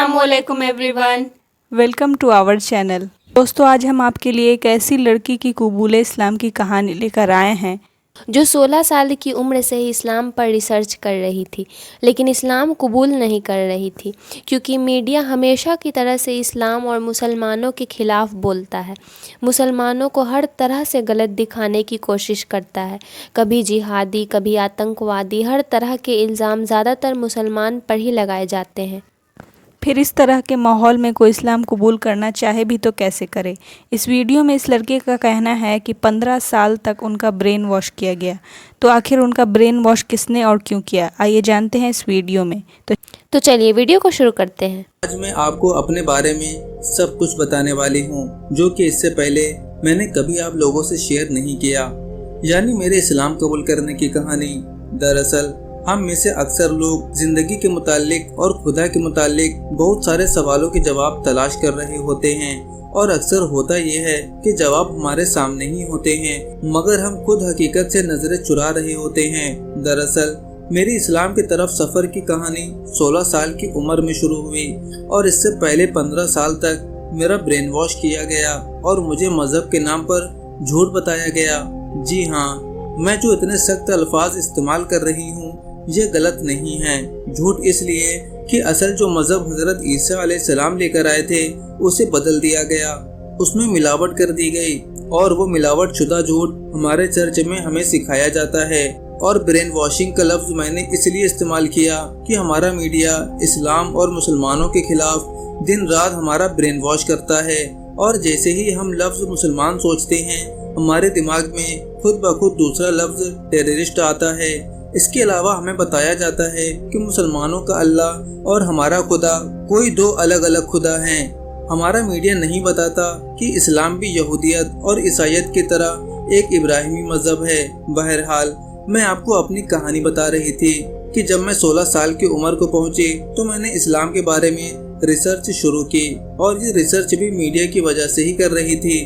अस्सलामुअलैकुम everyone. Welcome to our channel. दोस्तों, आज हम आपके लिए एक ऐसी लड़की की कबूल इस्लाम की कहानी लेकर आए हैं जो 16 साल की उम्र से ही इस्लाम पर रिसर्च कर रही थी, लेकिन इस्लाम कबूल नहीं कर रही थी क्योंकि मीडिया हमेशा की तरह से इस्लाम और मुसलमानों के ख़िलाफ़ बोलता है, मुसलमानों को हर तरह से गलत दिखाने की कोशिश करता है। कभी जिहादी, कभी आतंकवादी, हर तरह के इल्ज़ाम ज़्यादातर मुसलमान पर ही लगाए जाते हैं। फिर इस तरह के माहौल में कोई इस्लाम कबूल करना चाहे भी तो कैसे करे। इस वीडियो में इस लड़के का कहना है कि 15 साल तक उनका ब्रेन वॉश किया गया। तो आखिर उनका ब्रेन वॉश किसने और क्यों किया, आइए जानते हैं इस वीडियो में। तो चलिए वीडियो को शुरू करते हैं। आज मैं आपको अपने बारे में सब कुछ बताने वाली हूँ जो कि इससे पहले मैंने कभी आप लोगों से शेयर नहीं किया, यानी मेरे इस्लाम कबूल करने की कहानी। दरअसल हम में से अक्सर लोग जिंदगी के मुतालिक और खुदा के मुतालिक बहुत सारे सवालों के जवाब तलाश कर रहे होते हैं, और अक्सर होता यह है कि जवाब हमारे सामने ही होते हैं मगर हम खुद हकीकत से नजरें चुरा रहे होते हैं। दरअसल मेरी इस्लाम की तरफ सफ़र की कहानी 16 साल की उम्र में शुरू हुई और इससे पहले 15 साल तक मेरा ब्रेन वॉश किया गया और मुझे मज़हब के नाम पर झूठ बताया गया। जी हाँ, मैं जो इतने सख्त अल्फाज इस्तेमाल कर रही हूँ ये गलत नहीं है। झूठ इसलिए कि असल जो मज़हब हज़रत ईसा अलैहिस्सलाम लेकर आए थे उसे बदल दिया गया, उसमें मिलावट कर दी गई और वो मिलावट शुदा झूठ हमारे चर्च में हमें सिखाया जाता है। और ब्रेन वॉशिंग का लफ्ज़ मैंने इसलिए इस्तेमाल किया कि हमारा मीडिया इस्लाम और मुसलमानों के खिलाफ दिन रात हमारा ब्रेन वॉश करता है, और जैसे ही हम लफ्ज़ मुसलमान सोचते हैं हमारे दिमाग में खुद ब खुद दूसरा लफ्ज़ टेररिस्ट आता है। इसके अलावा हमें बताया जाता है कि मुसलमानों का अल्लाह और हमारा खुदा कोई दो अलग अलग खुदा हैं। हमारा मीडिया नहीं बताता कि इस्लाम भी यहूदियत और ईसाईयत की तरह एक इब्राहिमी मज़हब है। बहरहाल मैं आपको अपनी कहानी बता रही थी कि जब मैं 16 साल की उम्र को पहुंची तो मैंने इस्लाम के बारे में रिसर्च शुरू की, और ये रिसर्च भी मीडिया की वजह से ही कर रही थी।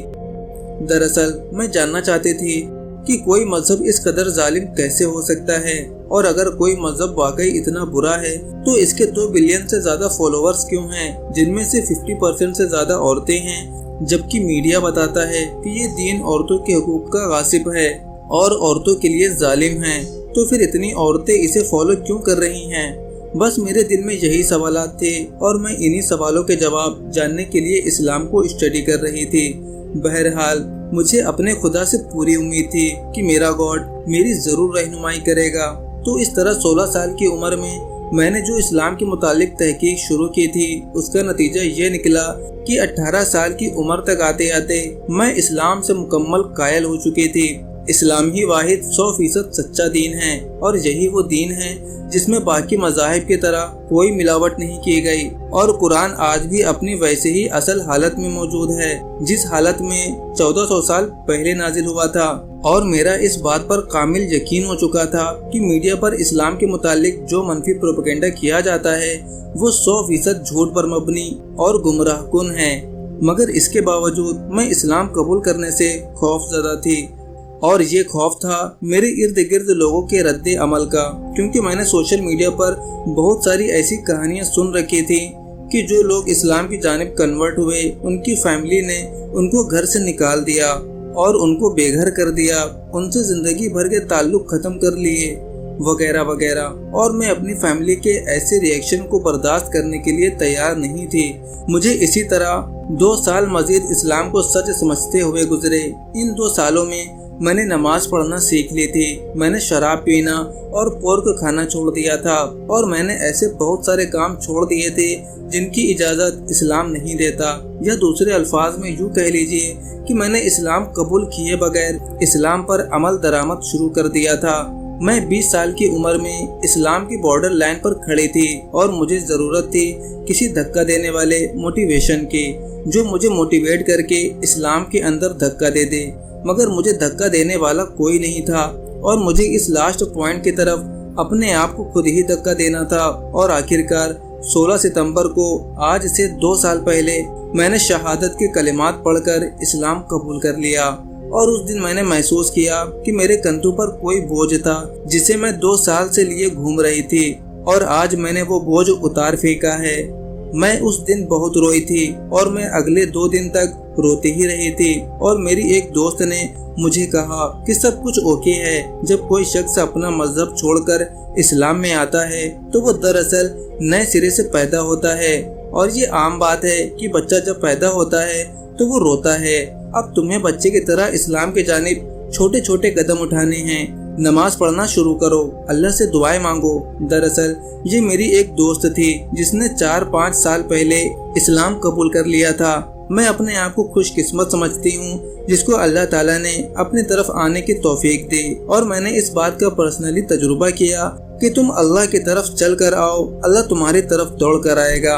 दरअसल मैं जानना चाहती थी कि कोई मजहब इस कदर जालिम कैसे हो सकता है, और अगर कोई मजहब वाकई इतना बुरा है तो इसके 2 बिलियन से ज्यादा फॉलोअर्स क्यों हैं, जिनमें से 50% से ज्यादा औरतें हैं, जबकि मीडिया बताता है कि ये दीन औरतों के हुकूक का गासिब है और औरतों के लिए जालिम है। तो फिर इतनी औरतें इसे फॉलो क्यों कर रही हैं? बस मेरे दिल में यही सवालात थे और मैं इन्हीं सवालों के जवाब जानने के लिए इस्लाम को स्टडी कर रही थी। बहरहाल मुझे अपने खुदा से पूरी उम्मीद थी कि मेरा गॉड मेरी जरूर रहनुमाई करेगा। तो इस तरह 16 साल की उम्र में मैंने जो इस्लाम के मुतालिक तहकीक शुरू की थी उसका नतीजा ये निकला कि 18 साल की उम्र तक आते आते मैं इस्लाम से मुकम्मल कायल हो चुकी थी। इस्लाम ही वाहिद 100% सच्चा दीन है, और यही वो दीन है जिसमें बाकी मज़ाहिब की तरह कोई मिलावट नहीं की गई, और कुरान आज भी अपनी वैसे ही असल हालत में मौजूद है जिस हालत में 1400 साल पहले नाजिल हुआ था। और मेरा इस बात पर कामिल यकीन हो चुका था कि मीडिया पर इस्लाम के मुतालिक जो मनफी प्रोपेगेंडा किया जाता है वो 100% झूठ पर मबनी और गुमराह कुन है। मगर इसके बावजूद मैं इस्लाम कबूल करने से खौफज़दा थी, और ये खौफ था मेरे इर्द गिर्द लोगों के रद्द अमल का, क्योंकि मैंने सोशल मीडिया पर बहुत सारी ऐसी कहानियां सुन रखी थी कि जो लोग इस्लाम की जानिब कन्वर्ट हुए उनकी फैमिली ने उनको घर से निकाल दिया और उनको बेघर कर दिया, उनसे जिंदगी भर के ताल्लुक ख़त्म कर लिए, वगैरह वगैरह। और मैं अपनी फैमिली के ऐसे रिएक्शन को बर्दाश्त करने के लिए तैयार नहीं थी। मुझे इसी तरह 2 साल मजीद इस्लाम को सच समझते हुए गुजरे। इन 2 सालों में मैंने नमाज पढ़ना सीख ली थी, मैंने शराब पीना और पोर्क खाना छोड़ दिया था, और मैंने ऐसे बहुत सारे काम छोड़ दिए थे जिनकी इजाज़त इस्लाम नहीं देता, या दूसरे अल्फाज में यूँ कह लीजिए कि मैंने इस्लाम कबूल किए बगैर इस्लाम पर अमल दरामद शुरू कर दिया था। मैं 20 साल की उम्र में इस्लाम की बॉर्डर लाइन पर खड़ी थी और मुझे ज़रूरत थी किसी धक्का देने वाले मोटिवेशन की, जो मुझे मोटिवेट करके इस्लाम के अंदर धक्का दे दे। मगर मुझे धक्का देने वाला कोई नहीं था, और मुझे इस लास्ट पॉइंट की तरफ अपने आप को खुद ही धक्का देना था। और आखिरकार 16 सितंबर को आज से 2 साल पहले मैंने शहादत के कलिमात पढ़कर इस्लाम कबूल कर लिया, और उस दिन मैंने महसूस किया कि मेरे कंधों पर कोई बोझ था जिसे मैं 2 साल से लिए घूम रही थी, और आज मैंने वो बोझ उतार फेंका है। मैं उस दिन बहुत रोई थी और मैं अगले 2 दिन तक रोती ही रही थी। और मेरी एक दोस्त ने मुझे कहा कि सब कुछ ओके है। जब कोई शख्स अपना मजहब छोड़कर इस्लाम में आता है तो वो दरअसल नए सिरे से पैदा होता है, और ये आम बात है कि बच्चा जब पैदा होता है तो वो रोता है। अब तुम्हें बच्चे की तरह इस्लाम के जानिब छोटे छोटे कदम उठाने हैं। नमाज पढ़ना शुरू करो, अल्लाह से दुआएं मांगो। दरअसल ये मेरी एक दोस्त थी जिसने 4-5 साल पहले इस्लाम कबूल कर लिया था। मैं अपने आप को खुशकिस्मत समझती हूँ जिसको अल्लाह ताला ने अपनी तरफ आने की तौफीक दी। और मैंने इस बात का पर्सनली तजुर्बा किया कि तुम अल्लाह की तरफ चल कर आओ, अल्लाह तुम्हारी तरफ दौड़ कर आएगा।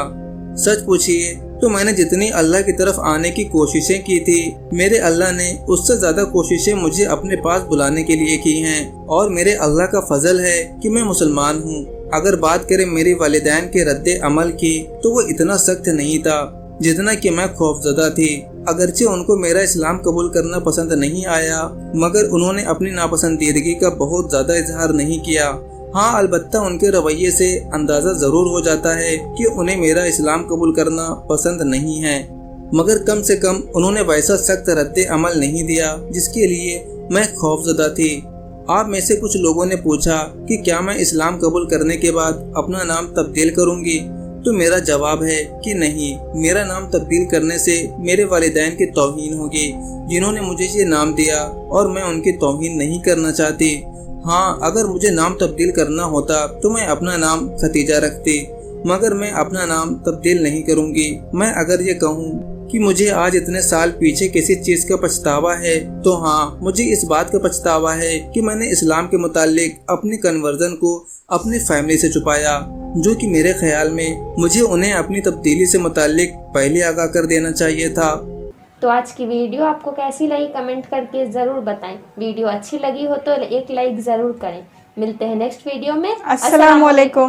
सच पूछिए तो मैंने जितनी अल्लाह की तरफ आने की कोशिशें की थी, मेरे अल्लाह ने उससे ज्यादा कोशिशें मुझे अपने पास बुलाने के लिए की हैं। और मेरे अल्लाह का फजल है कि मैं मुसलमान हूँ। अगर बात करें मेरे वालिदैन के रद्दे अमल की तो वो इतना सख्त नहीं था जितना कि मैं खौफजदा थी। अगरचे उनको मेरा इस्लाम कबूल करना पसंद नहीं आया, मगर उन्होंने अपनी नापसंदीदगी का बहुत ज्यादा इजहार नहीं किया। हाँ, अलबत्ता उनके रवैये से अंदाज़ा ज़रूर हो जाता है कि उन्हें मेरा इस्लाम कबूल करना पसंद नहीं है, मगर कम से कम उन्होंने वैसा सख्त रद्द अमल नहीं दिया जिसके लिए मैं खौफजदा थी। आप में से कुछ लोगों ने पूछा कि क्या मैं इस्लाम कबूल करने के बाद अपना नाम तब्दील करूंगी, तो मेरा जवाब है कि नहीं। मेरा नाम तब्दील करने से मेरे वालिदैन की तौहीन होगी जिन्होंने मुझे ये नाम दिया, और मैं उनकी तौहीन नहीं करना चाहती। हाँ, अगर मुझे नाम तब्दील करना होता तो मैं अपना नाम खतीजा रखती, मगर मैं अपना नाम तब्दील नहीं करूँगी। मैं अगर ये कहूँ कि मुझे आज इतने साल पीछे किसी चीज़ का पछतावा है, तो हाँ, मुझे इस बात का पछतावा है कि मैंने इस्लाम के मुतालिक अपने कन्वर्जन को अपनी फैमिली से छुपाया, जो कि मेरे ख्याल में मुझे उन्हें अपनी तब्दीली से मुतालिक पहले आगाह कर देना चाहिए था। तो आज की वीडियो आपको कैसी लगी कमेंट करके ज़रूर बताएं। वीडियो अच्छी लगी हो तो एक लाइक ज़रूर करें। मिलते हैं नेक्स्ट वीडियो में। अस्सलाम वालेकुम।